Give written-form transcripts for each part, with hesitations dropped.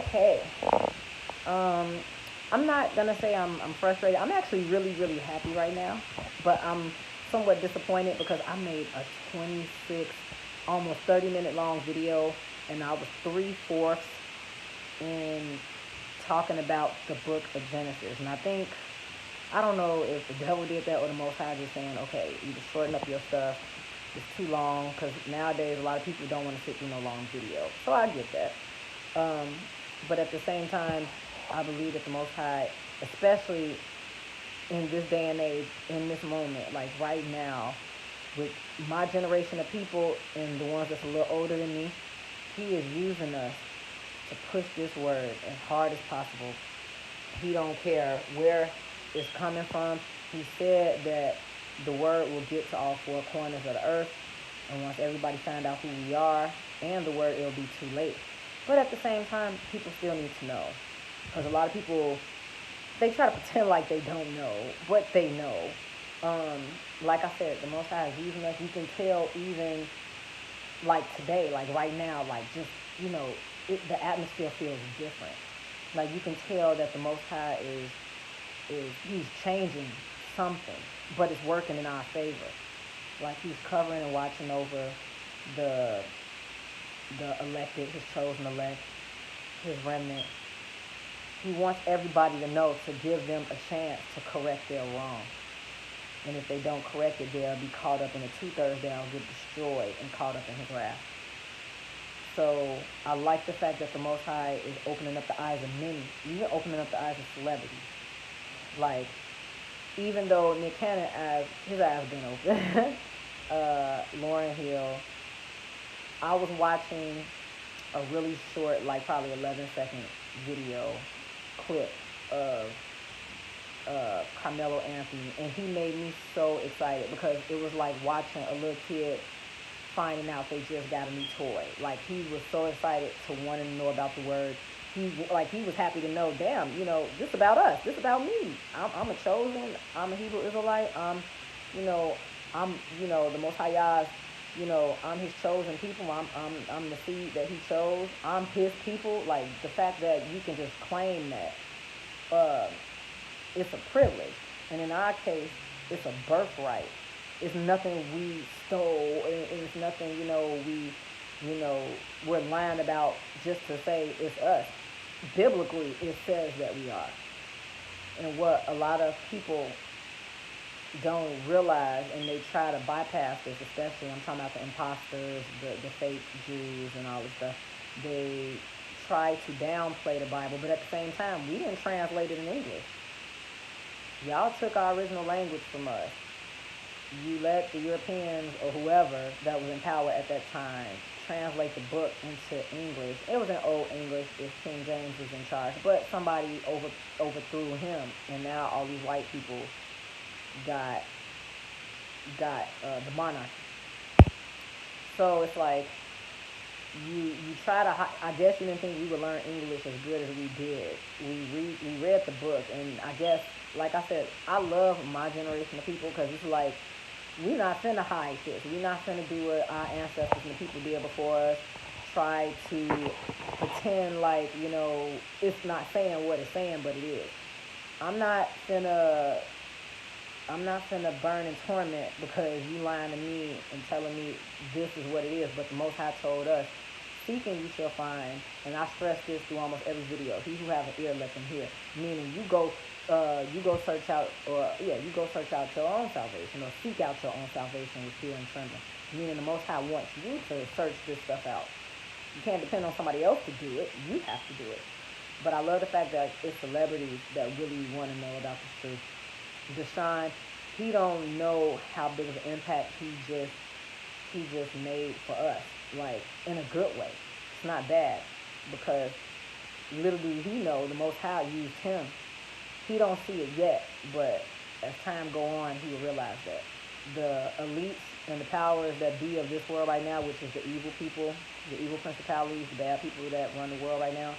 okay. Um, I'm not gonna say I'm frustrated. I'm actually really, really happy right now, but I'm somewhat disappointed because I made a 26, almost 30-minute long video, and I was 3/4 in talking about the book of Genesis. And I don't know if the devil did that or the Most High just saying, okay, you just shorten up your stuff. It's too long, because nowadays a lot of people don't want to sit through no long video. So I get that. Um, but at the same time, I believe that the Most High, especially in this day and age, in this moment, like right now, with my generation of people and the ones that's a little older than me, He is using us to push this word as hard as possible. He don't care where it's coming from. He said that the word will get to all four corners of the earth, and once everybody find out who we are and the word, it'll be too late. But at the same time, people still need to know, because a lot of people, they try to pretend like they don't know what they know. Um, like I said, the Most High is using us. You can tell even like today, like right now, like just the atmosphere feels different. Like you can tell that the Most High is He's changing something, but it's working in our favor. Like He's covering and watching over the elected, His chosen elect, His remnant. He wants everybody to know, to give them a chance to correct their wrong. And if they don't correct it, they'll be caught up in the 2/3 down, get destroyed, and caught up in His wrath. So I like the fact that the Most High is opening up the eyes of many, even opening up the eyes of celebrities. Like, even though Nick Cannon his eyes been open, Lauryn Hill, I was watching a really short, like probably 11-second video clip of Carmelo Anthony, and he made me so excited because it was like watching a little kid finding out they just got a new toy. Like he was so excited to want to know about the word. He was happy to know, damn, this about us. This about me. I'm a chosen. I'm a Hebrew Israelite. You know, the Most High Yah's, I'm His chosen people. I'm the seed that He chose. I'm His people. Like the fact that you can just claim that, it's a privilege, and in our case, it's a birthright. It's nothing we stole, and it's nothing we're lying about just to say it's us. Biblically, it says that we are. And what a lot of people don't realize, and they try to bypass this, especially I'm talking about the imposters, the fake Jews and all this stuff, they try to downplay the Bible, but at the same time, we didn't translate it in English. Y'all took our original language from us. You let the Europeans or whoever that was in power at that time translate the book into English. It was in Old English if King James was in charge, but somebody overthrew him, and now all these white people got the monarchy. So it's like you try to. I guess you didn't think we would learn English as good as we did. We read the book, and I guess, like I said, I love my generation of people because it's like we not finna hide this. We not finna do what our ancestors and the people did before us. Try to pretend like it's not saying what it's saying, but it is. I'm not finna I'm not finna burn in torment because you lying to me and telling me this is what it is. But the Most High told us, seeking you shall find. And I stress this through almost every video. He who have an ear, let them hear. Meaning you go search out, you go search out your own salvation, or seek out your own salvation with fear and trembling. Meaning the Most High wants you to search this stuff out. You can't depend on somebody else to do it. You have to do it. But I love the fact that it's celebrities that really want to know about this truth. Deshaun, he don't know how big of an impact he just made for us, like in a good way. It's not bad, because little do he know, the Most High used him. He don't see it yet, but as time go on, he will realize that the elites and the powers that be of this world right now, which is the evil people, the evil principalities, the bad people that run the world right now,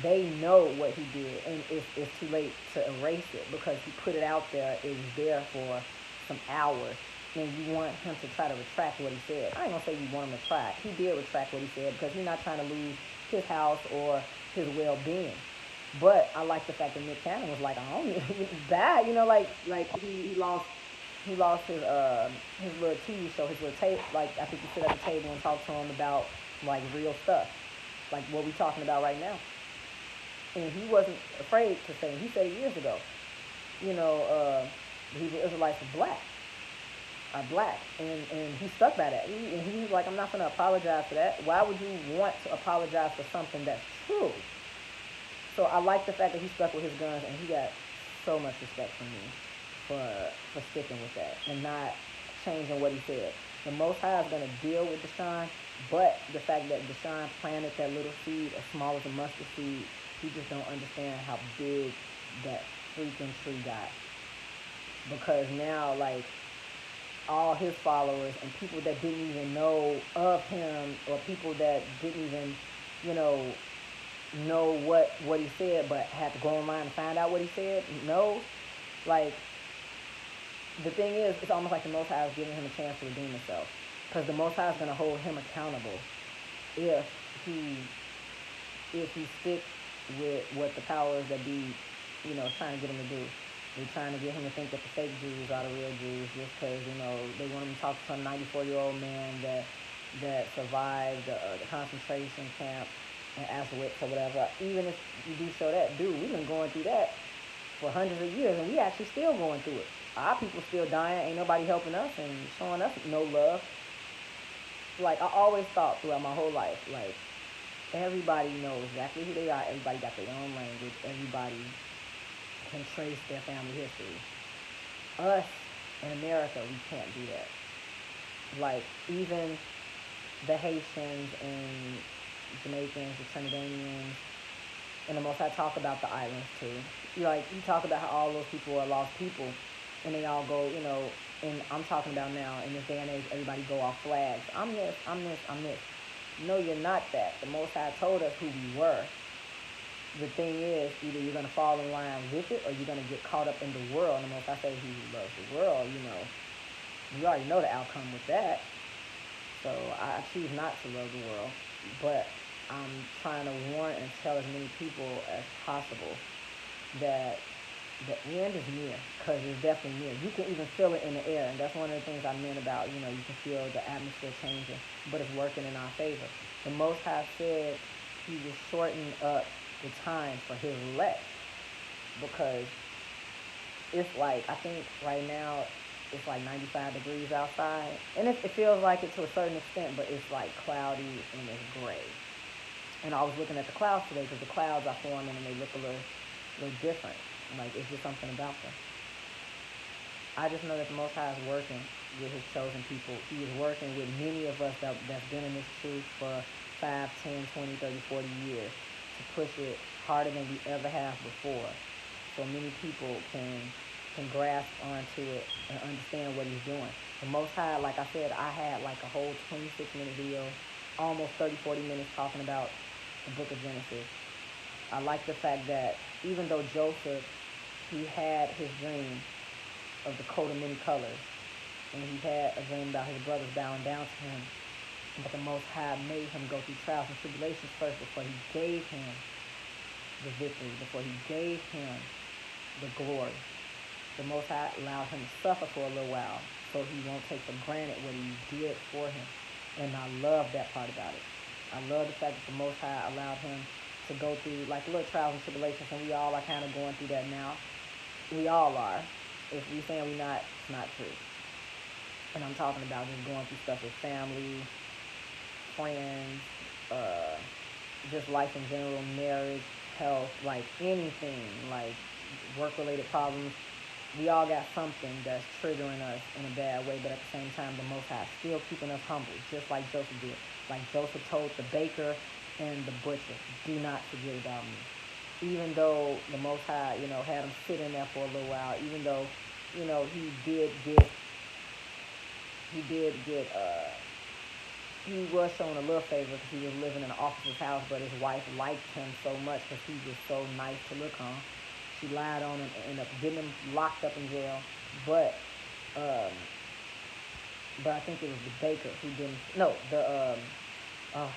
they know what he did, and it's too late to erase it because he put it out there. It was there for some hours, and you want him to try to retract what he said. I ain't gonna say you want him to try. He did retract what he said because he's not trying to lose his house or his well-being. But I like the fact that Nick Cannon was like, I don't need that, like he lost his little TV show, his little tape. Like I think he sit at the table and talk to him about like real stuff, like what we talking about right now. And he wasn't afraid to say. He said it years ago. You know, the Hebrew Israelites are black, and he stuck by that. And he's like, I'm not gonna apologize for that. Why would you want to apologize for something that's true? So I like the fact that he stuck with his guns, and he got so much respect from me for sticking with that and not changing what he said. The Most High is going to deal with Deshaun, but the fact that Deshaun planted that little seed as small as a mustard seed, he just don't understand how big that freaking tree got. Because now, like, all his followers and people that didn't even know of him, or people that didn't even, you know what he said, but had to go online and find out what he said, knows. Like, the thing is, it's almost like the Most High is giving him a chance to redeem himself, because the Most High is going to hold him accountable if he stick with what the powers that be, trying to get him to do. They're trying to get him to think that the fake Jews are the real Jews just because, they want him to talk to some 94-year-old man that survived the concentration camp in Auschwitz or whatever. Even if you do show that, dude, we've been going through that for hundreds of years, and we actually still going through it. Our people still dying. Ain't nobody helping us and showing us no love. Like, I always thought throughout my whole life, like, everybody knows exactly who they are. Everybody got their own language. Everybody can trace their family history. Us in America, we can't do that. Like, even the Haitians and Jamaicans, the Trinidadians, and the most I talk about the islands too. You talk about how all those people are lost people, and they all go, and I'm talking about now in this day and age, everybody go off flags. I'm this, I'm this, I'm this. No, you're not that. The Most High told us who we were. The thing is, either you're going to fall in line with it, or you're going to get caught up in the world. And the Most High says he who loves the world, you already know the outcome with that. So I choose not to love the world, but I'm trying to warn and tell as many people as possible that the end is near, because it's definitely near. You can even feel it in the air, and that's one of the things I meant about, you can feel the atmosphere changing, but it's working in our favor. The Most High said he was shortening up the time for his elect, because it's like, I think right now it's like 95 degrees outside, and it feels like it to a certain extent, but it's like cloudy and it's gray. And I was looking at the clouds today, because the clouds are forming and they look a little different. Like, it's just something about them. I just know that the Most High is working with his chosen people. He is working with many of us that's been in this truth for 5, 10, 20, 30, 40 years to push it harder than we ever have before. So many people can grasp onto it and understand what he's doing. The Most High, like I said, I had like a whole 26-minute video, almost 30, 40 minutes talking about the book of Genesis. I like the fact that even though Joseph, he had his dream of the coat of many colors, and he had a dream about his brothers bowing down to him, but the Most High made him go through trials and tribulations first before he gave him the victory, before he gave him the glory. The Most High allowed him to suffer for a little while so he won't take for granted what he did for him. And I love that part about it. I love the fact that the Most High allowed him to go through like little trials and tribulations, and we all are kind of going through that now. We all are. If we saying we not, it's not true. And I'm talking about just going through stuff with family, friends, just life in general, marriage, health, like anything, like work-related problems. We all got something that's triggering us in a bad way, but at the same time, the Most High still keeping us humble, just like Joseph did. Like Joseph told the baker and the butcher, do not forget about me. Even though the Most High, had him sit in there for a little while, even though, he was showing a little favor because he was living in an officer's house, but his wife liked him so much because he was so nice to look on. She lied on him and ended up getting him locked up in jail. But but I think it was the baker who didn't. No, oh, I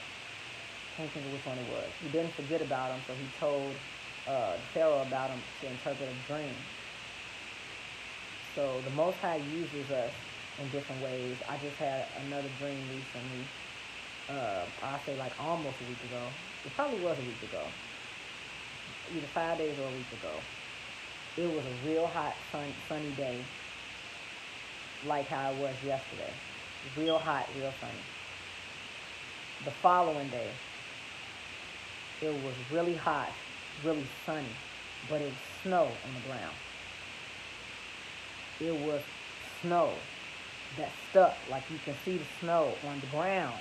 can't think of which one it was. He didn't forget about him, so he told Pharaoh about him to interpret a dream. So the Most High uses us in different ways. I just had another dream recently. I say like almost a week ago. It probably was a week ago, either 5 days or a week ago. It was a real hot, sunny day, like how it was yesterday. Real hot, real sunny. The following day, it was really hot, really sunny, but it was snow on the ground. It was snow that stuck, like you can see the snow on the ground.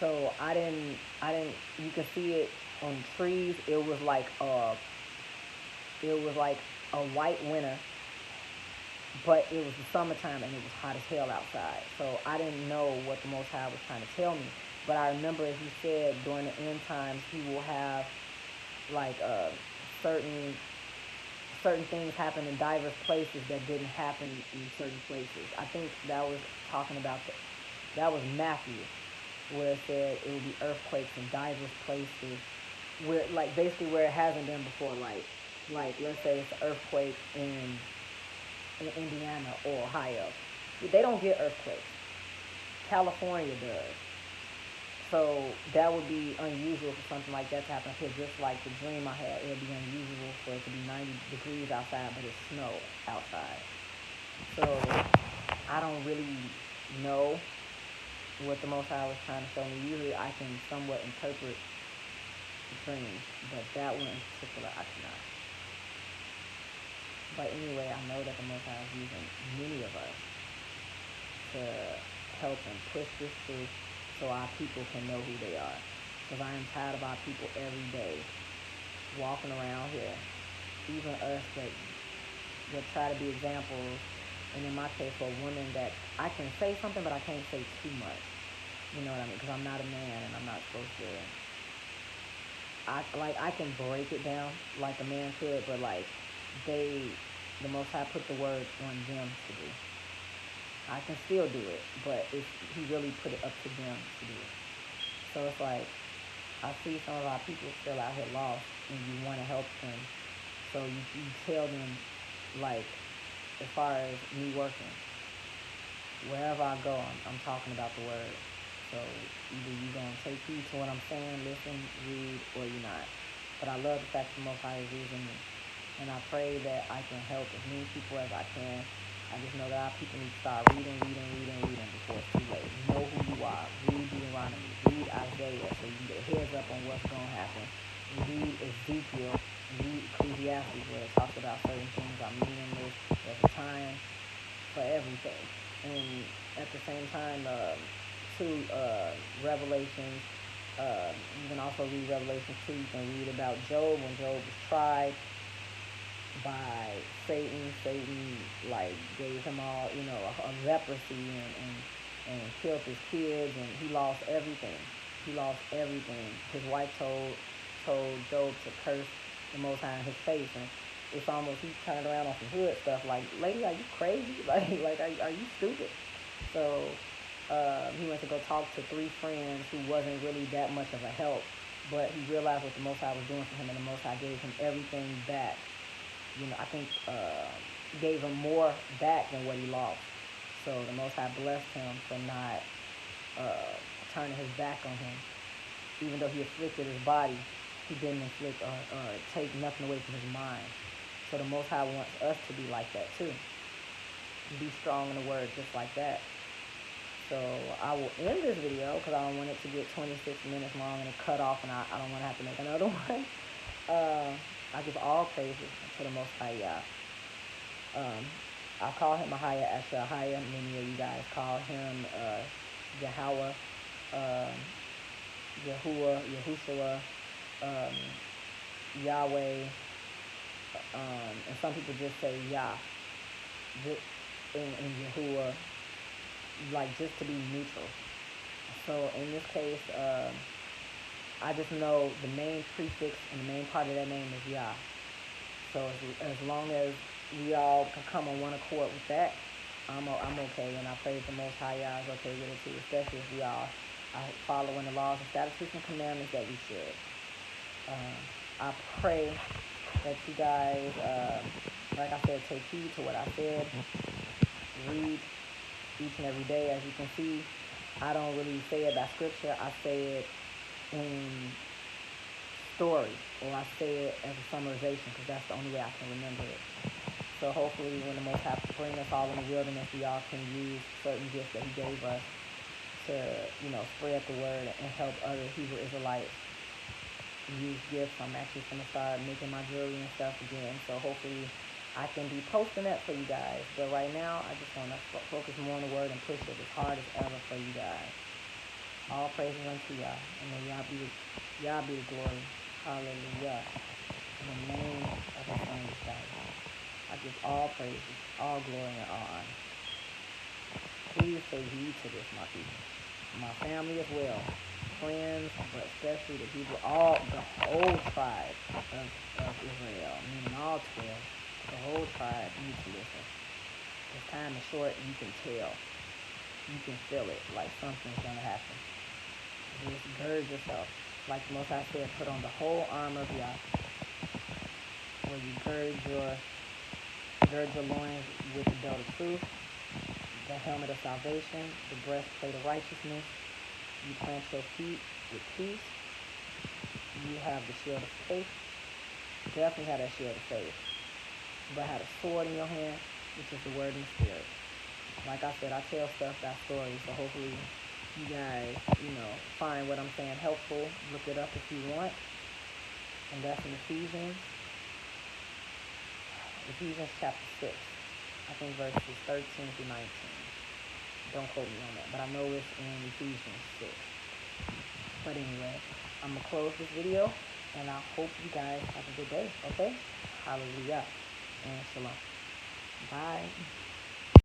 So you can see it on the trees. It was like a white winter, but it was the summertime and it was hot as hell outside. So I didn't know what the Most High was trying to tell me. But I remember he said during the end times he will have like certain certain things happen in diverse places that didn't happen in certain places. I think that was talking about that was Matthew, where it said it would be earthquakes in diverse places, where like basically where it hasn't been before. Like let's say it's an earthquake in Indiana or Ohio. They don't get earthquakes. California does. So that would be unusual for something like that to happen here. Just like the dream I had, it would be unusual for it to be 90 degrees outside, but it's snow outside. So I don't really know what the Most High was trying to show me. Usually I can somewhat interpret the dreams, but that one in particular I cannot. But anyway, I know that the Most High is using many of us to help and push this truth so our people can know who they are. Because I am tired of our people every day walking around here, even us that try to be examples. And in my case, for a woman that I can say something, but I can't say too much. You know what I mean? Because I'm not a man and I'm not supposed to. I can break it down like a man could, but like the Most High put the word on them to do. I can still do it, but he really put it up to them to do it. So it's like I see some of our people still out here lost, and you want to help them. So you tell them, like, as far as me working, wherever I go, I'm talking about the word. So either you're going to take heed to what I'm saying, listen, read, or you're not. But I love the fact that the Most High is using me. And I pray that I can help as many people as I can. I just know that our people need to start reading before it's too late. Know who you are. Read Deuteronomy. Read Isaiah so you can get a heads up on what's going to happen. Read Ezekiel. Read Ecclesiastes where it talks about certain things are meaningless. There's a time for everything. And at the same time, Revelations. You can also read Revelation 2. You can read about Job when Job was tried by Satan. Satan like gave him all, a leprosy and killed his kids, and he lost everything. His wife told Job to curse the Most High in his face, and it's almost he turned around on some hood stuff like, lady, are you crazy? Like are you stupid? So he went to go talk to 3 friends who wasn't really that much of a help, but he realized what the Most High was doing for him, and the Most High gave him everything back. I think gave him more back than what he lost. So the Most High blessed him for not turning his back on him. Even though he afflicted his body, he didn't inflict or take nothing away from his mind. So the Most High wants us to be like that too. Be strong in the word just like that. So I will end this video because I don't want it to get 26 minutes long and it cut off, and I don't want to have to make another one. I give all praises to the Most High Yah. I call him Mahaya Ashahaya. Many of you guys call him Yahweh, Yahuwah, Yahushua, Yahweh, and some people just say Yah in Yahuwah, like just to be neutral. So in this case, I just know the main prefix and the main part of that name is Yah. So as long as we all can come on one accord with that, I'm okay, and I praise the Most High Yah is okay with it too, especially if we all are following the laws and statutes and commandments that we should. I pray that you guys, like I said, take heed to what I said. Read each and every day. As you can see, I don't really say it by scripture. I say it in story, or I say it as a summarization, because that's the only way I can remember it. So hopefully when the Most High bring us all in the wilderness, we all can use certain gifts that He gave us to, spread the word and help other Hebrew Israelites use gifts. I'm actually going to start making my jewelry and stuff again. So hopefully I can be posting that for you guys. But right now, I just want to focus more on the word and push it as hard as ever for you guys. All praises unto Yah. And may Yah be the glory. Hallelujah. In the name of His Son, Yeshua. I give all praises, all glory, and all honor. Please take heed to this, my people. My family as well. Friends, but especially the people, the whole tribe of Israel, meaning all 12, the whole tribe needs to listen. This time is short, you can tell. You can feel it, like something's going to happen. Just gird yourself. Like the Most High said, put on the whole armor of Yah, where you gird your loins with the belt of truth, the helmet of salvation, the breastplate of righteousness. You plant your feet with peace. You have the shield of faith. Definitely have that shield of faith. But have a sword in your hand, which is the word and the spirit. Like I said, I tell stuff by stories, so hopefully you guys, find what I'm saying helpful. Look it up if you want. And that's in Ephesians chapter 6. I think verses 13 through 19. Don't quote me on that, but I know it's in Ephesians 6. But anyway, I'm going to close this video, and I hope you guys have a good day, okay? Hallelujah and shalom. Bye.